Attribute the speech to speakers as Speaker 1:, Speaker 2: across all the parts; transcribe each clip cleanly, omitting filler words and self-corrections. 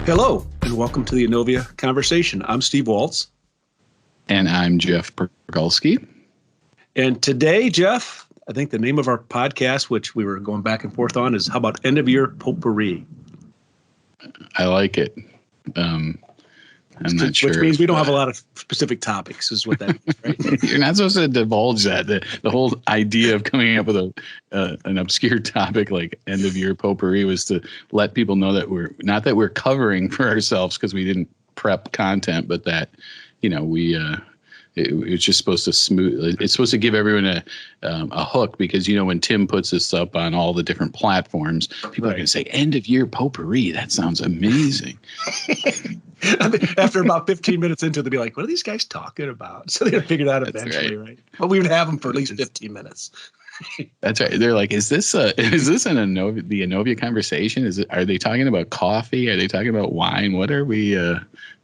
Speaker 1: Hello, and welcome to the Innovia Conversation. I'm Steve Waltz.
Speaker 2: And I'm Jeff Pergolski.
Speaker 1: And today, Jeff, I think the name of our podcast, which we were going back and forth on, is how about End Potpourri?
Speaker 2: I like it. I'm not sure.
Speaker 1: Which means we don't have a lot of specific topics, is what that means, right?
Speaker 2: You're not supposed to divulge that. The whole idea of coming up with an obscure topic like End of Year Potpourri was to let people know that we're covering for ourselves because we didn't prep content, but that, it's just supposed to smooth. It's supposed to give everyone a hook because, when Tim puts this up on all the different platforms, people are going to say End of Year Potpourri. That sounds amazing.
Speaker 1: After about 15 minutes into it, they'll be like, what are these guys talking about? So they'll figure that out eventually, right? But we would have them for at least 15 minutes.
Speaker 2: That's right. They're like, is this the Innovia conversation? Are they talking about coffee? Are they talking about wine? What are we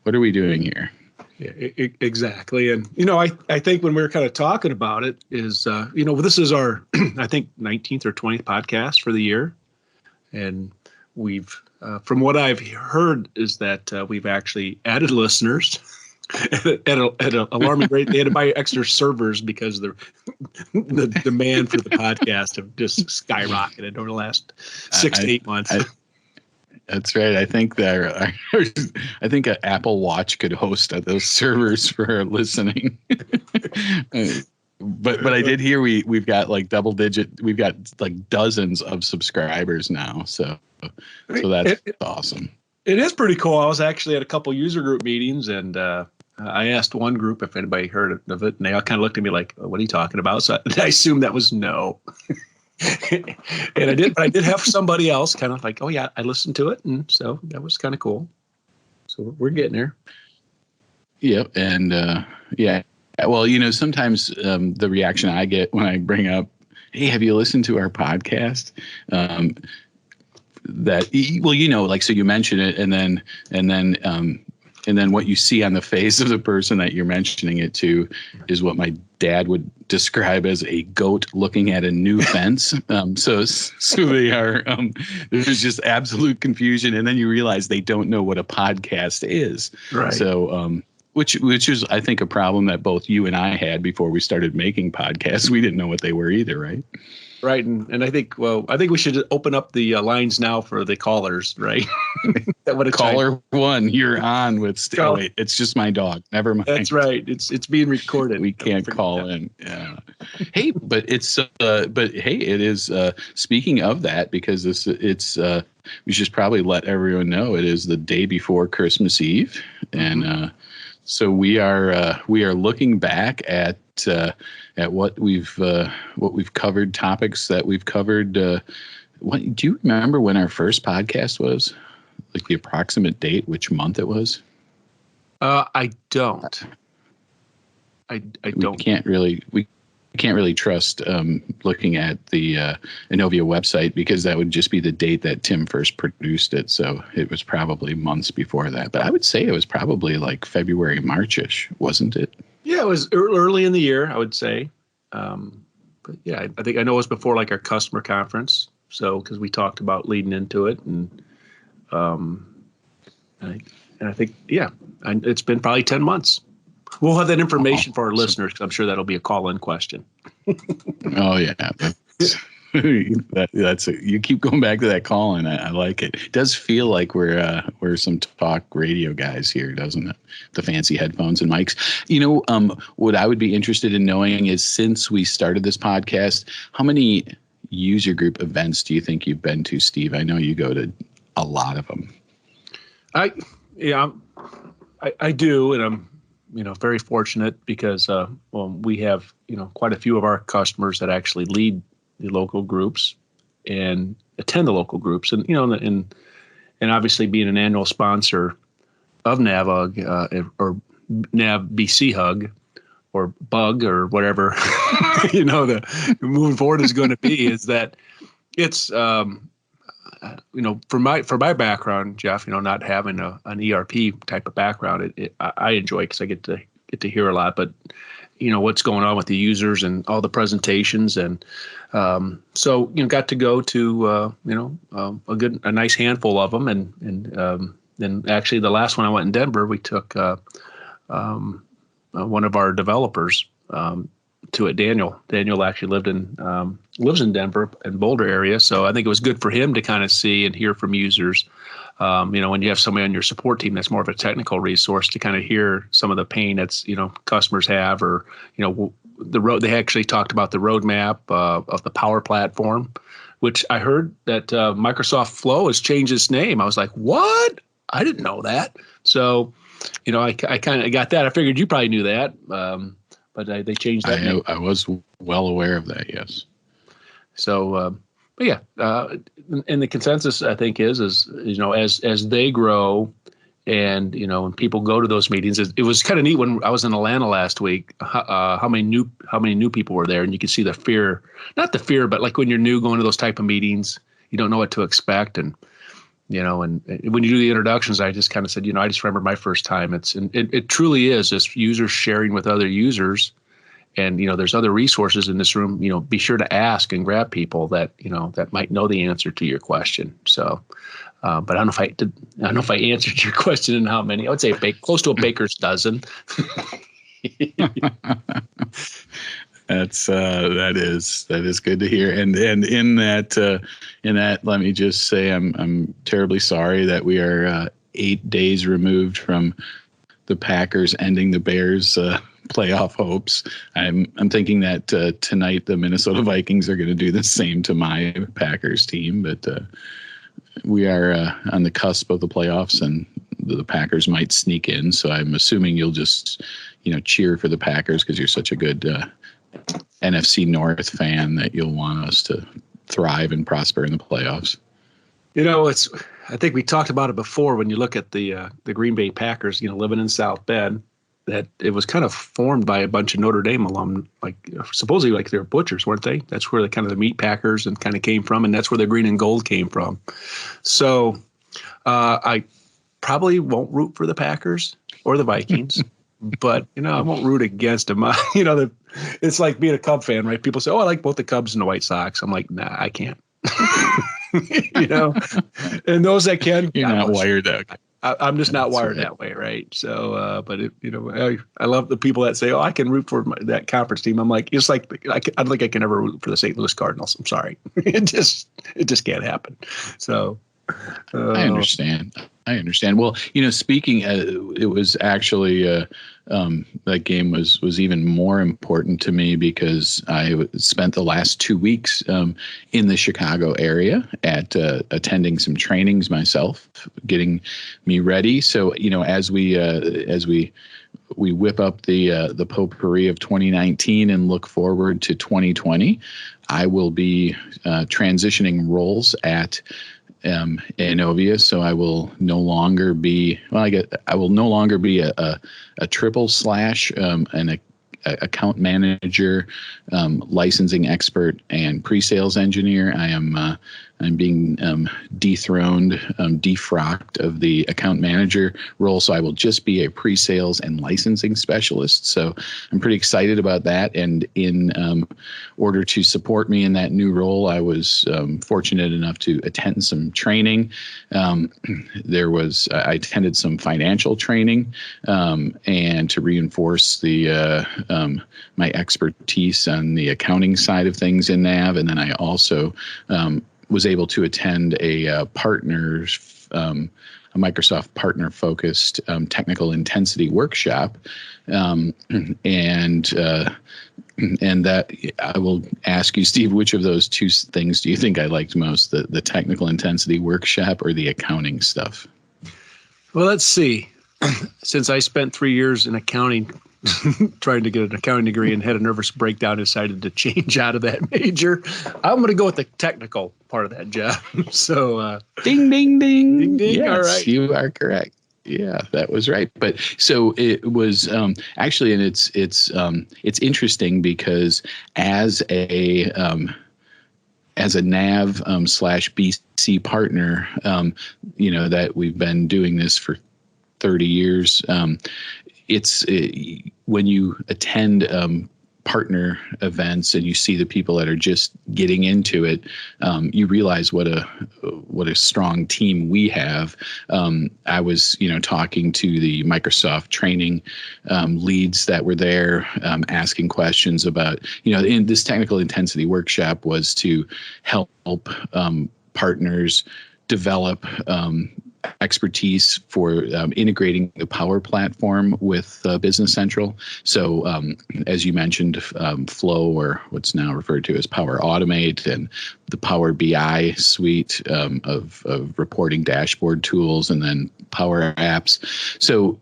Speaker 2: doing here?
Speaker 1: Yeah, exactly. And, I think when we were kind of talking about it is, this is our, I think, 19th or 20th podcast for the year. And we've, from what I've heard is that we've actually added listeners at an alarming rate. They had to buy extra servers because the demand for the podcast have just skyrocketed over the last 6 to 8 months.
Speaker 2: That's right. I think I think an Apple Watch could host those servers for listening. But I did hear we've got like double digit. We've got like dozens of subscribers now. So that's awesome. It
Speaker 1: is pretty cool. I was actually at a couple user group meetings, and I asked one group if anybody heard of it, and they all kind of looked at me like, "What are you talking about?" So I assumed that was no. And I did have somebody else kind of like, oh yeah, I listened to it, and so that was kind of cool. So we're getting there.
Speaker 2: Yep. And yeah, well, sometimes the reaction I get when I bring up, hey, have you listened to our podcast? So you mention it, and then what you see on the face of the person that you're mentioning it to is what my dad would describe as a goat looking at a new fence. So they are, there's just absolute confusion. And then you realize they don't know what a podcast is.
Speaker 1: Right.
Speaker 2: So, which is, I think, a problem that both you and I had before we started making podcasts. We didn't know what they were either, right?
Speaker 1: Right. And I think we should open up the lines now for the callers, right?
Speaker 2: Caller one, you're on with wait, it's just my dog. Never mind.
Speaker 1: That's right. It's being recorded.
Speaker 2: We can't call in. Yeah. Hey, but it is speaking of that, because we should probably let everyone know it is the day before Christmas Eve. Mm-hmm. And so we are looking back at what we've covered, topics that we've covered. Do you remember when our first podcast was? Like the approximate date, which month it was?
Speaker 1: I don't. I don't.
Speaker 2: We can't really trust looking at the Innovia website, because that would just be the date that Tim first produced it. So it was probably months before that. But I would say it was probably like February, March-ish, wasn't it?
Speaker 1: Yeah, it was early in the year, I would say. But yeah, I think I know it was before like our customer conference. So because we talked about leading into it, and I think it's been probably 10 months. We'll have that information for our listeners, because I'm sure that'll be a call-in question.
Speaker 2: Oh yeah, that's you keep going back to that call-in. I like it. It does feel like we're some talk radio guys here, doesn't it? The fancy headphones and mics. What I would be interested in knowing is, since we started this podcast, how many user group events do you think you've been to, Steve? I know you go to a lot of them. I
Speaker 1: do, and I'm very fortunate because we have quite a few of our customers that actually lead the local groups and attend the local groups, and and obviously being an annual sponsor of NAVHUG or NAV BC Hug or Bug or whatever the moving forward is going to be, is that it's for my background, Jeff, not having an ERP type of background, I enjoy it because I get to hear a lot, but what's going on with the users and all the presentations, and so got to go to a nice handful of them, and And actually, the last one I went in Denver, we took one of our developers to it. Daniel. Daniel actually lives in Denver and Boulder area, so I think it was good for him to kind of see and hear from users. When you have somebody on your support team that's more of a technical resource to kind of hear some of the pain that's customers have, or the road. They actually talked about the roadmap of the Power Platform, which I heard that Microsoft Flow has changed its name. I was like, what? I didn't know that. So, I kind of got that. I figured you probably knew that, but they changed that name.
Speaker 2: I was well aware of that, yes.
Speaker 1: So, but yeah, and the consensus I think is as they grow, and when people go to those meetings, it was kind of neat when I was in Atlanta last week. How many new people were there, and you could see the fear, not the fear, but like when you're new going to those type of meetings, you don't know what to expect, and and when you do the introductions, I just kind of said, I just remember my first time. It truly is just users sharing with other users. And, there's other resources in this room, be sure to ask and grab people that, that might know the answer to your question. So, but I don't know if I answered your question and how many. I would say close to a baker's dozen.
Speaker 2: That is good to hear. And in that, let me just say, I'm terribly sorry that we are 8 days removed from the Packers ending the Bears playoff hopes. I'm thinking that tonight the Minnesota Vikings are going to do the same to my Packers team, but we are on the cusp of the playoffs, and the Packers might sneak in. So I'm assuming you'll just cheer for the Packers because you're such a good NFC North fan that you'll want us to thrive and prosper in the playoffs.
Speaker 1: I think we talked about it before when you look at the Green Bay Packers, living in South Bend, that it was kind of formed by a bunch of Notre Dame alum, like supposedly like they're butchers, weren't they? That's where the meat packers and kind of came from, and that's where the green and gold came from. So I probably won't root for the Packers or the Vikings, but I won't root against them. It's like being a Cub fan, right? People say, "Oh, I like both the Cubs and the White Sox." I'm like, nah, I can't. And those that can,
Speaker 2: you're not wired that.
Speaker 1: I'm just not wired that way, right? So, but I love the people that say, "Oh, I can root for that conference team." I'm like, it's like I don't think I can ever root for the St. Louis Cardinals. I'm sorry, it just can't happen. So,
Speaker 2: I understand. Well, speaking, it was actually that game was even more important to me because I spent the last 2 weeks in the Chicago area at attending some trainings myself, getting me ready. So as we whip up the potpourri of 2019 and look forward to 2020, I will be transitioning roles at Innovia, so I will no longer be a triple slash an account manager, licensing expert, and pre-sales engineer. I'm being dethroned, defrocked of the account manager role, so I will just be a pre-sales and licensing specialist. So I'm pretty excited about that. And in order to support me in that new role, I was fortunate enough to attend some training. I attended some financial training and to reinforce my expertise on the accounting side of things in NAV. And then I also was able to attend a Microsoft partner-focused technical intensity workshop, and that I will ask you, Steve, which of those two things do you think I liked most, the technical intensity workshop or the accounting stuff?
Speaker 1: Well, let's see. Since I spent 3 years in accounting, trying to get an accounting degree and had a nervous breakdown, decided to change out of that major. I'm going to go with the technical part of that job. So,
Speaker 2: ding, ding, ding.
Speaker 1: Ding, ding.
Speaker 2: Yes,
Speaker 1: all right.
Speaker 2: You are correct. Yeah, that was right. But so it was actually, and it's interesting because as a NAV slash BC partner, that we've been doing this for 30 years. When you attend partner events and you see the people that are just getting into it, you realize what a strong team we have. I was, talking to the Microsoft training leads that were there, asking questions about, in this technical intensity workshop was to help partners develop expertise for integrating the Power Platform with Business Central. So as you mentioned, Flow, or what's now referred to as Power Automate, and the Power BI suite of reporting dashboard tools, and then Power Apps. So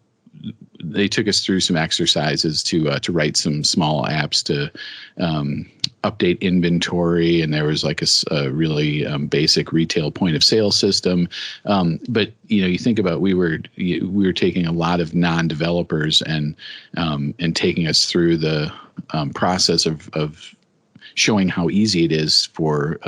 Speaker 2: they took us through some exercises to write some small apps to update inventory, and there was like a really basic retail point of sale system. But you think about we were taking a lot of non-developers and taking us through the process of showing how easy it is for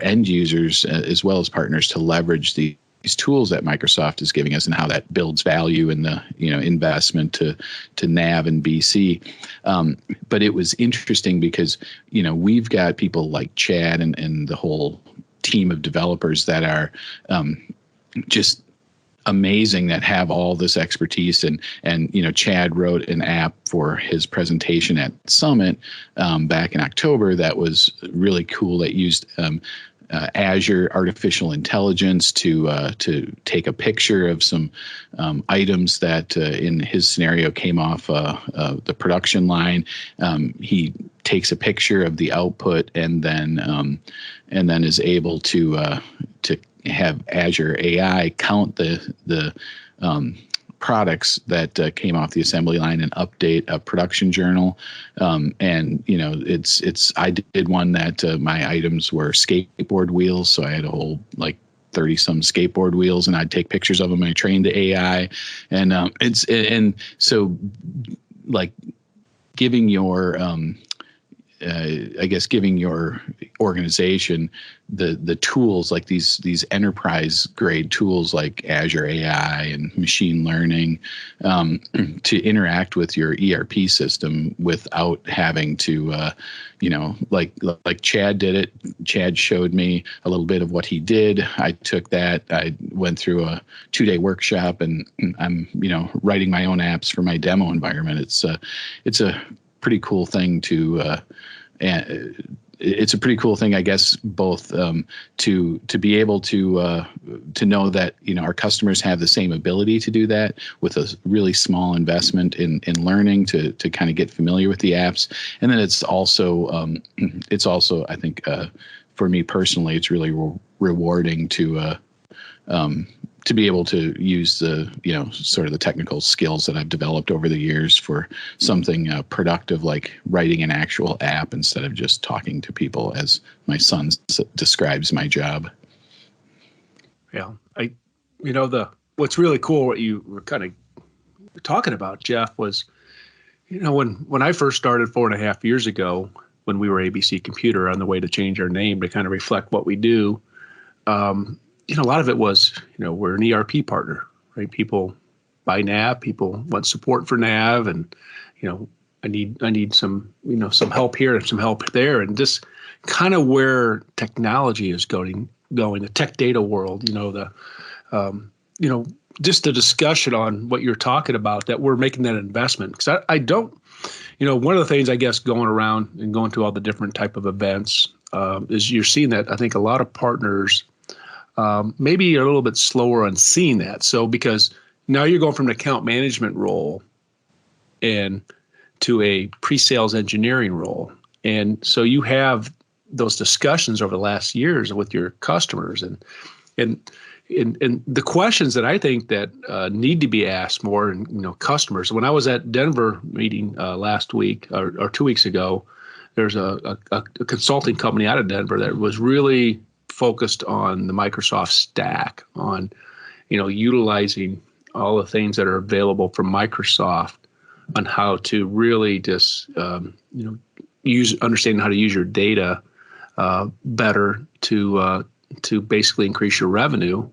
Speaker 2: end users as well as partners to leverage these tools that Microsoft is giving us, and how that builds value in the investment to NAV and BC. But it was interesting because we've got people like Chad and the whole team of developers that are just amazing, that have all this expertise, and Chad wrote an app for his presentation at Summit back in October that was really cool, that used Azure artificial intelligence to take a picture of some items that in his scenario came off the production line. He takes a picture of the output and then is able to have Azure AI count the products that came off the assembly line and update a production journal. And I did one that my items were skateboard wheels, so I had a whole 30 some skateboard wheels, and I'd take pictures of them, and I trained the AI. And so giving your giving your organization the tools, like these enterprise grade tools like Azure AI and machine learning, to interact with your ERP system without having to, like Chad did it. Chad showed me a little bit of what he did. I took that. I went through a 2-day workshop, and I'm, writing my own apps for my demo environment. It's a pretty cool thing to, it's a pretty cool thing, I guess, both to be able to know that our customers have the same ability to do that with a really small investment in learning to kind of get familiar with the apps. And then it's also I think for me personally, it's really rewarding to be able to use the sort of the technical skills that I've developed over the years for something productive, like writing an actual app instead of just talking to people, as my son describes my job.
Speaker 1: Yeah, what's really cool, what you were kind of talking about, Jeff, was when I first started 4.5 years ago, when we were ABC Computer, on the way to change our name to kind of reflect what we do. A lot of it was, we're an ERP partner, right? People buy NAV, people want support for NAV, and, I need some, some help here and some help there. And just kind of where technology is going, the tech data world, just the discussion on what you're talking about, that we're making that investment. Because I don't, one of the things, I guess, going around and going to all the different type of events is you're seeing that I think a lot of partners maybe a little bit slower on seeing that. So because now you're going from an account management role and to a pre-sales engineering role. And so you have those discussions over the last years with your customers, and the questions that I think that need to be asked more, and customers. When I was at Denver meeting last week or 2 weeks ago, there's a consulting company out of Denver that was really focused on the Microsoft stack, on utilizing all the things that are available from Microsoft, on how to really just understand how to use your data better to basically increase your revenue.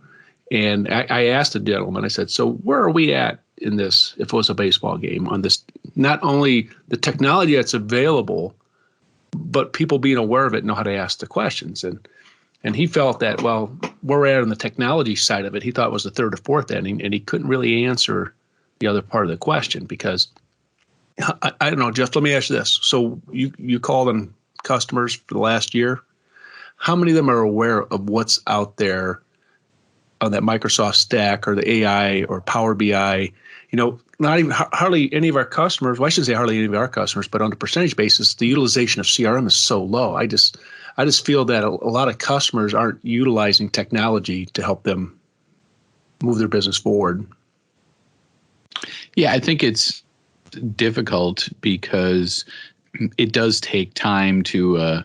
Speaker 1: And I asked the gentleman, I said, so where are we at in this, if it was a baseball game, on this, not only the technology that's available, but people being aware of it, know how to ask the questions. And he felt that, well, where we're at on the technology side of it, he thought it was the third or fourth inning, and he couldn't really answer the other part of the question because, I don't know, Jeff, let me ask you this. So you called on customers for the last year. How many of them are aware of what's out there on that Microsoft stack or the AI or Power BI? Not even hardly any of our customers. Well, I shouldn't say hardly any of our customers, but on a percentage basis, the utilization of CRM is so low. I just feel that a lot of customers aren't utilizing technology to help them move their business forward.
Speaker 2: Yeah, I think it's difficult because it does take time to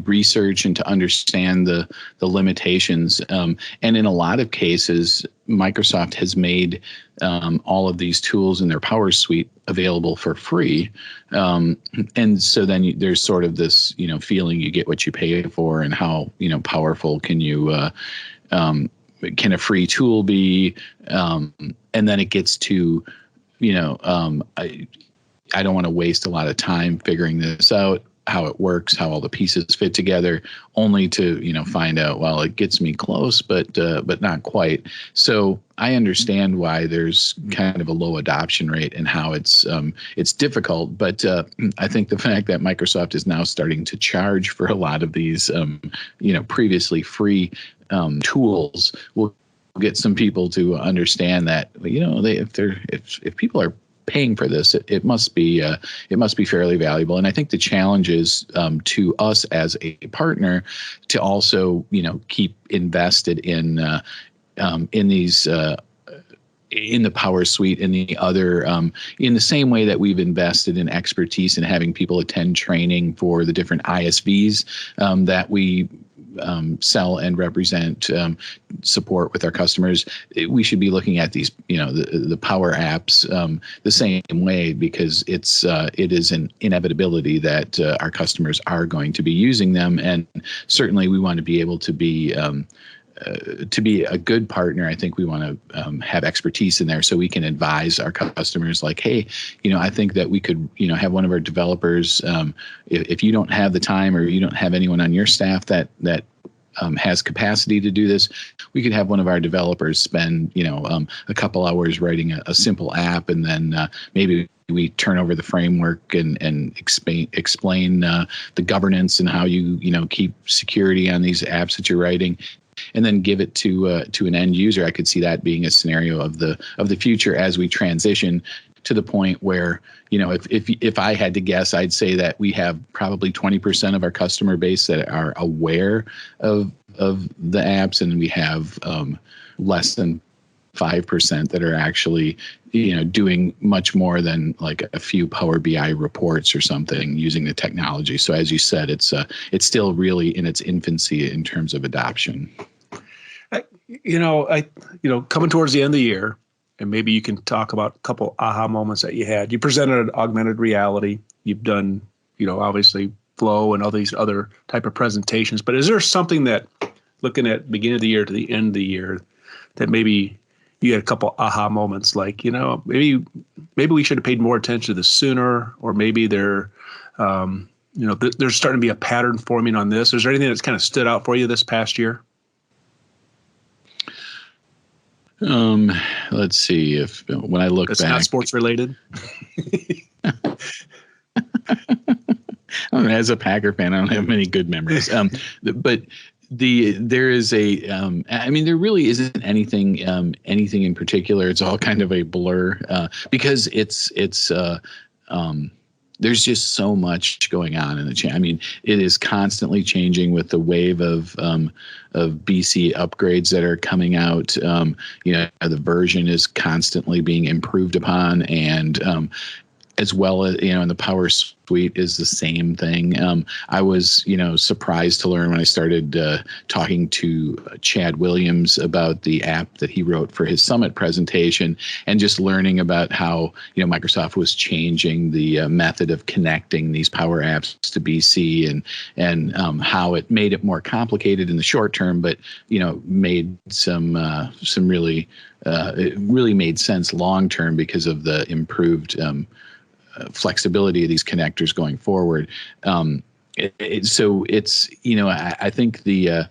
Speaker 2: research and to understand the limitations. And in a lot of cases, Microsoft has made all of these tools in their Power Suite available for free. And so then there's sort of this, feeling you get what you pay for, and how, powerful can a free tool be? And then it gets to, I don't want to waste a lot of time figuring this out, how it works, how all the pieces fit together, only to, find out, well, it gets me close, but not quite. So I understand why there's kind of a low adoption rate and how it's difficult. But I think the fact that Microsoft is now starting to charge for a lot of these, previously free tools will get some people to understand that, if people are paying for this, it must be fairly valuable. And I think the challenge is to us as a partner to also keep invested in these in the Power Suite and the other in the same way that we've invested in expertise and having people attend training for the different ISVs that we sell and represent, support with our customers. We should be looking at these, the Power Apps the same way, because it is an inevitability that our customers are going to be using them, and certainly we want to be able to be a good partner. I think we want to have expertise in there so we can advise our customers like, hey, I think that we could, have one of our developers, if you don't have the time or you don't have anyone on your staff that has capacity to do this, we could have one of our developers spend, a couple hours writing a simple app, and then maybe we turn over the framework and explain the governance and how you keep security on these apps that you're writing, and then give it to an end user. I could see that being a scenario of the future as we transition to the point where, if I had to guess, I'd say that we have probably 20% of our customer base that are aware of the apps, and we have less than 5% that are actually, doing much more than like a few Power BI reports or something using the technology. So as you said, it's still really in its infancy in terms of adoption.
Speaker 1: Coming towards the end of the year, and maybe you can talk about a couple aha moments that you had. You presented augmented reality. You've done, obviously Flow and all these other type of presentations. But is there something that, looking at beginning of the year to the end of the year, that maybe you had a couple aha moments, like, maybe we should have paid more attention to this sooner, or maybe there's starting to be a pattern forming on this. Is there anything that's kind of stood out for you this past year?
Speaker 2: Let's see when I look
Speaker 1: back. It's
Speaker 2: not
Speaker 1: sports related.
Speaker 2: As a Packer fan, I don't have many good memories. But there is there really isn't anything in particular. It's all kind of a blur because there's just so much going on in the it is constantly changing with the wave of BC upgrades that are coming out. The version is constantly being improved upon, and as well as, and the Power Suite is the same thing. I was, surprised to learn when I started talking to Chad Williams about the app that he wrote for his summit presentation, and just learning about how, Microsoft was changing the method of connecting these Power Apps to BC, and how it made it more complicated in the short term, but, made some really, it really made sense long term because of the improved flexibility of these connectors going forward. So it's, I think it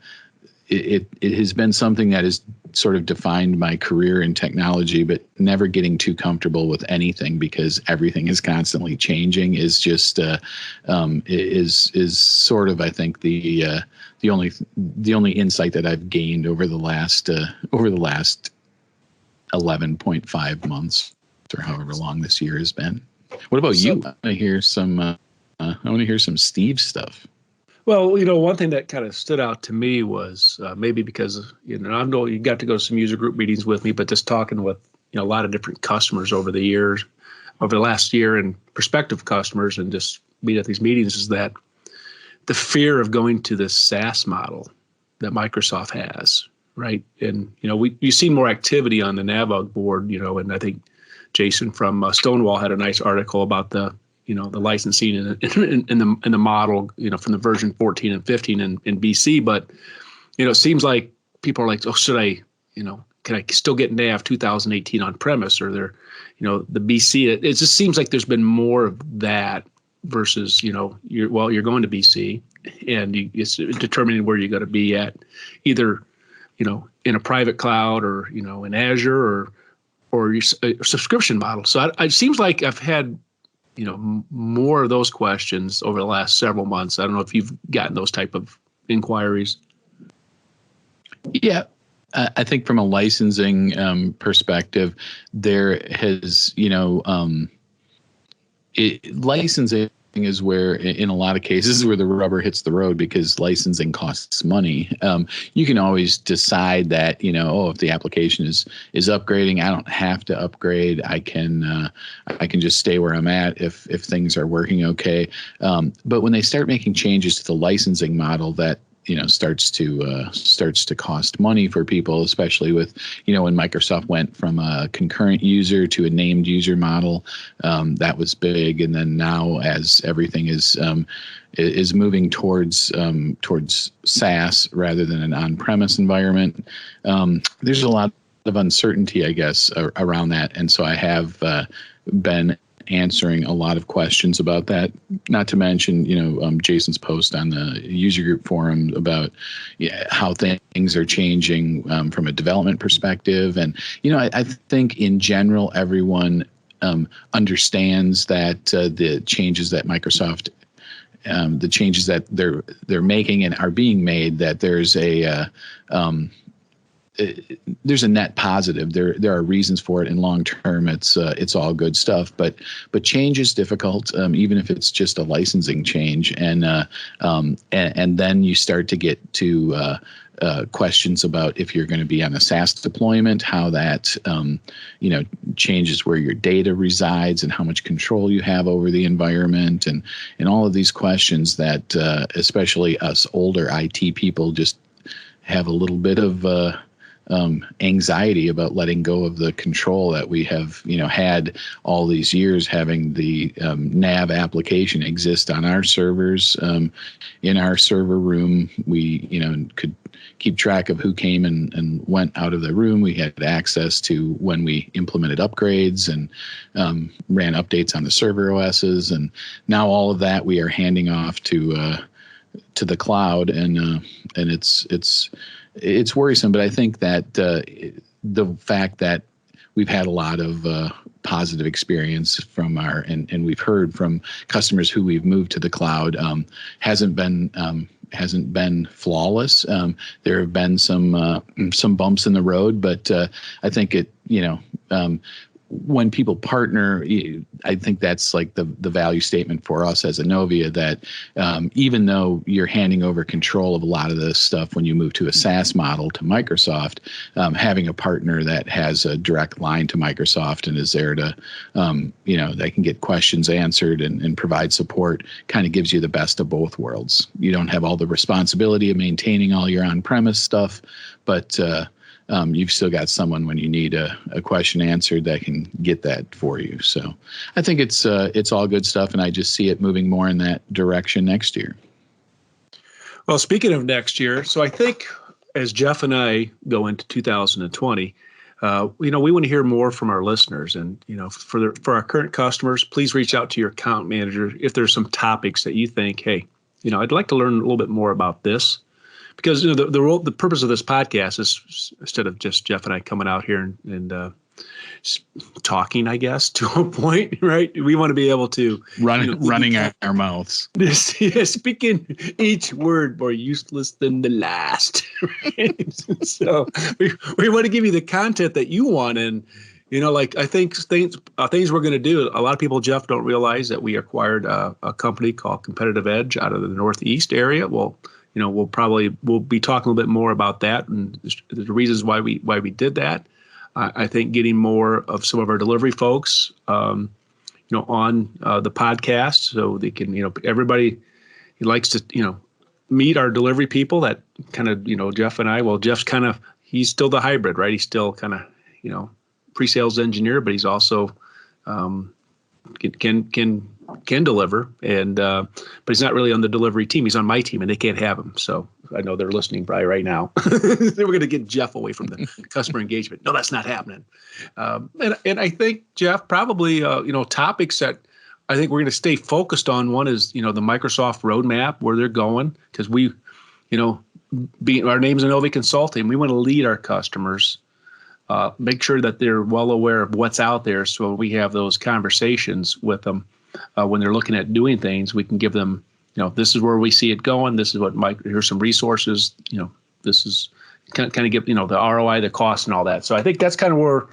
Speaker 2: has been something that has sort of defined my career in technology, but never getting too comfortable with anything because everything is constantly changing is just is sort of, I think, the only insight that I've gained over the last 11.5 months or however long this year has been. What about you? I want to hear some Steve stuff.
Speaker 1: Well, one thing that kind of stood out to me was maybe because, I know you got to go to some user group meetings with me, but just talking with, a lot of different customers over the last year, and prospective customers, and just meet at these meetings, is that the fear of going to this SaaS model that Microsoft has, right? And, you've seen more activity on the NAVUG board, and I think Jason from Stonewall had a nice article about the licensing in the model, from the version 14 and 15 in BC. But, it seems like people are like, oh, should I, can I still get NAV 2018 on premise, or the BC? It just seems like there's been more of that versus, you're going to BC, and it's determining where you're going to be at, either, in a private cloud, or, in Azure, or your subscription model. So it seems like I've had, more of those questions over the last several months. I don't know if you've gotten those type of inquiries.
Speaker 2: Yeah. I think from a licensing perspective, there has, licensing is where, in a lot of cases, where the rubber hits the road, because licensing costs money. You can always decide that, if the application is upgrading, I don't have to upgrade. I can just stay where I'm at if things are working okay. But when they start making changes to the licensing model, that starts to cost money for people, especially with, when Microsoft went from a concurrent user to a named user model, that was big. And then now, as everything is moving towards SaaS rather than an on-premise environment, there's a lot of uncertainty, I guess, around that. And so I have been answering a lot of questions about that, not to mention, Jason's post on the user group forum about how things are changing from a development perspective. And, I think in general, everyone understands that the changes that Microsoft, the changes that they're making and are being made, that there's a net positive. There are reasons for it, and long term, it's all good stuff. But change is difficult, even if it's just a licensing change, and then you start to get to questions about if you're going to be on a SaaS deployment, how that changes where your data resides and how much control you have over the environment, and all of these questions that especially us older IT people just have a little bit of anxiety about letting go of the control that we have, had all these years, having the nav application exist on our servers, in our server room. We, could keep track of who came and went out of the room. We had access to when we implemented upgrades and ran updates on the server OSs. And now all of that we are handing off to the cloud, and it's worrisome. But I think that the fact that we've had a lot of positive experience from and we've heard from customers who we've moved to the cloud hasn't been flawless. There have been some bumps in the road, but I think when people partner, I think that's like the value statement for us as Enovia, that even though you're handing over control of a lot of this stuff when you move to a SaaS model to Microsoft, having a partner that has a direct line to Microsoft and is there to, they can get questions answered and provide support, kind of gives you the best of both worlds. You don't have all the responsibility of maintaining all your on-premise stuff, but you've still got someone when you need a question answered that can get that for you. So I think it's all good stuff, and I just see it moving more in that direction next year.
Speaker 1: Well, speaking of next year, so I think as Jeff and I go into 2020, we want to hear more from our listeners, and for our current customers, please reach out to your account manager if there's some topics that you think, hey, I'd like to learn a little bit more about this. Because the purpose of this podcast is, instead of just Jeff and I coming out here and talking, I guess, to a point, right? We want to be able to
Speaker 2: running our mouths.
Speaker 1: Speaking each word more useless than the last. Right? So we want to give you the content that you want, and I think things we're going to do. A lot of people, Jeff, don't realize that we acquired a company called Competitive Edge out of the Northeast area. Well, we'll be talking a little bit more about that and the reasons why we did that. I think getting more of some of our delivery folks, on the podcast, so they can, everybody likes to, meet our delivery people. That kind of, Jeff and I. Well, Jeff's he's still the hybrid, right? He's still kind of, pre-sales engineer, but he's also can deliver, and but he's not really on the delivery team. He's on my team, and they can't have him. So I know they're listening probably right now. We're going to get Jeff away from the customer engagement. No, that's not happening. And I think, Jeff, probably topics that I think we're going to stay focused on. One is the Microsoft roadmap, where they're going, because we, our name's Enovia Consulting, we want to lead our customers. Make sure that they're well aware of what's out there, so we have those conversations with them when they're looking at doing things. We can give them, this is where we see it going. This is what here's some resources. This is kind of give the ROI, the cost, and all that. So I think that's kind of where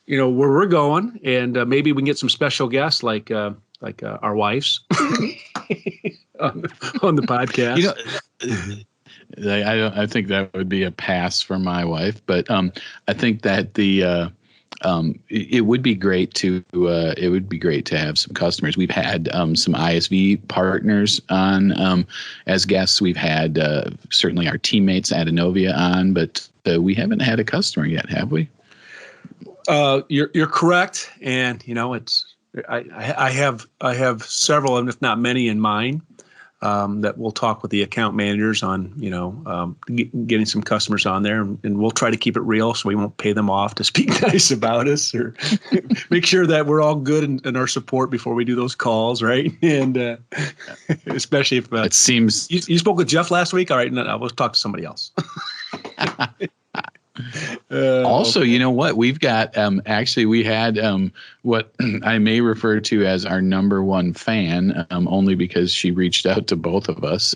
Speaker 1: we're going, and maybe we can get some special guests like our wives on the podcast.
Speaker 2: I think that would be a pass for my wife, but I think that it would be great to have some customers. We've had some ISV partners on as guests. We've had certainly our teammates at Enovia on, but we haven't had a customer yet, have we?
Speaker 1: You're correct, and I have several, and if not many, in mind. That we'll talk with the account managers on, getting some customers on there, and we'll try to keep it real, so we won't pay them off to speak nice about us, or make sure that we're all good in our support before we do those calls, right? And especially if
Speaker 2: it seems
Speaker 1: you spoke with Jeff last week. All right, no, we'll talk to somebody else.
Speaker 2: Also, you know what? We've got actually we had what I may refer to as our number one fan, only because she reached out to both of us.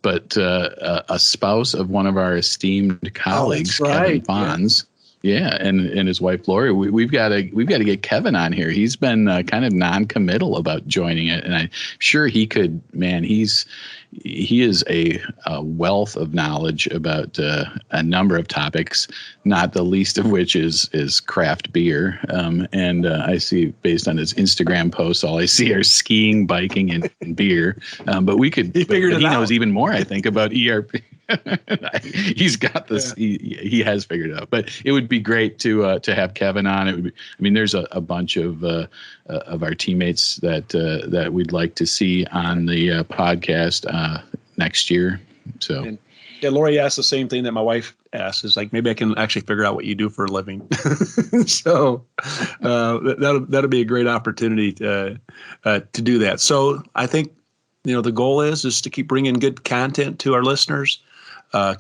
Speaker 2: But a spouse of one of our esteemed colleagues, Kevin Fonz. Yeah, and his wife Lori. We've got to get Kevin on here. He's been kind of non-committal about joining it, and I'm sure he could. Man, he is a wealth of knowledge about a number of topics, not the least of which is craft beer. And I see, based on his Instagram posts, all I see are skiing, biking, and beer. But we could. He knows even more, I think, about ERP. He's got this. Yeah. He has figured it out. But it would be great to have Kevin on. It would be. I mean, there's a bunch of our teammates that we'd like to see on the podcast next year. So. And,
Speaker 1: Lori asked the same thing that my wife asked. Is like, maybe I can actually figure out what you do for a living. So that'll be a great opportunity to do that. So I think the goal is to keep bringing good content to our listeners.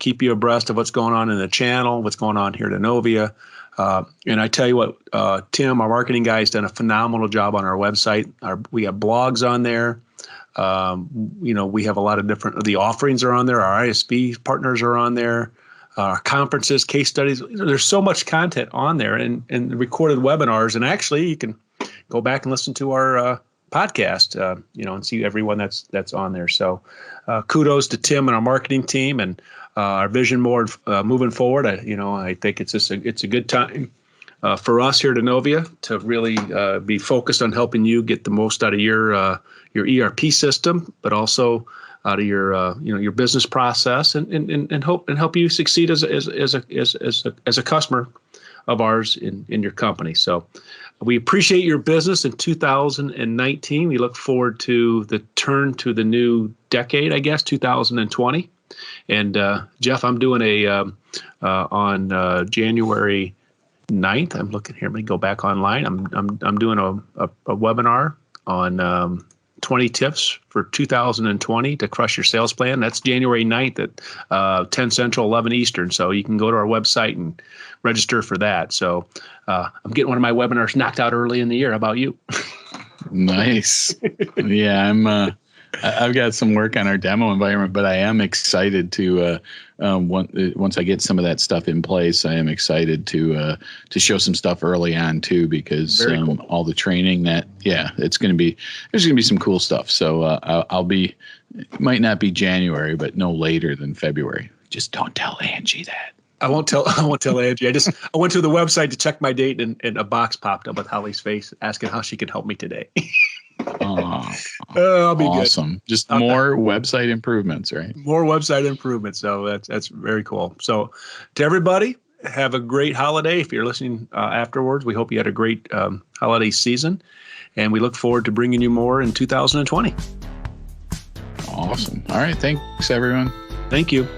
Speaker 1: Keep you abreast of what's going on in the channel, what's going on here at Enovia. And I tell you what, Tim, our marketing guy, has done a phenomenal job on our website. We have blogs on there. We have a lot of the offerings are on there. Our ISV partners are on there. conferences, case studies. There's so much content on there, and recorded webinars. And actually, you can go back and listen to our podcast, and see everyone that's on there. So kudos to Tim and our marketing team and our vision board moving forward. I think it's a good time for us here at Innovia to really be focused on helping you get the most out of your ERP system, but also out of your business process and help you succeed as a customer of ours in your company. So we appreciate your business in 2019. We look forward to the turn to the new decade, I guess, 2020. And Jeff, I'm doing on January 9th. I'm looking here. Let me go back online. I'm doing a webinar on 20 tips for 2020 to crush your sales plan. That's January 9th at 10 Central, 11 Eastern. So you can go to our website and register for that. So I'm getting one of my webinars knocked out early in the year. How about you?
Speaker 2: Nice. Yeah, I've got some work on our demo environment, but I am excited to once I get some of that stuff in place, I am excited to show some stuff early on too, because cool. All the training there's going to be some cool stuff. So I'll be, it might not be January, but no later than February. Just don't tell Angie that.
Speaker 1: I won't tell Angie. I went to the website to check my date, and a box popped up with Holly's face asking how she could help me today. I'll be
Speaker 2: awesome. Good. Just more website improvements, right?
Speaker 1: More website improvements. So that's very cool. So to everybody, have a great holiday. If you're listening afterwards, we hope you had a great holiday season, and we look forward to bringing you more in 2020.
Speaker 2: Awesome. All right. Thanks, everyone.
Speaker 1: Thank you.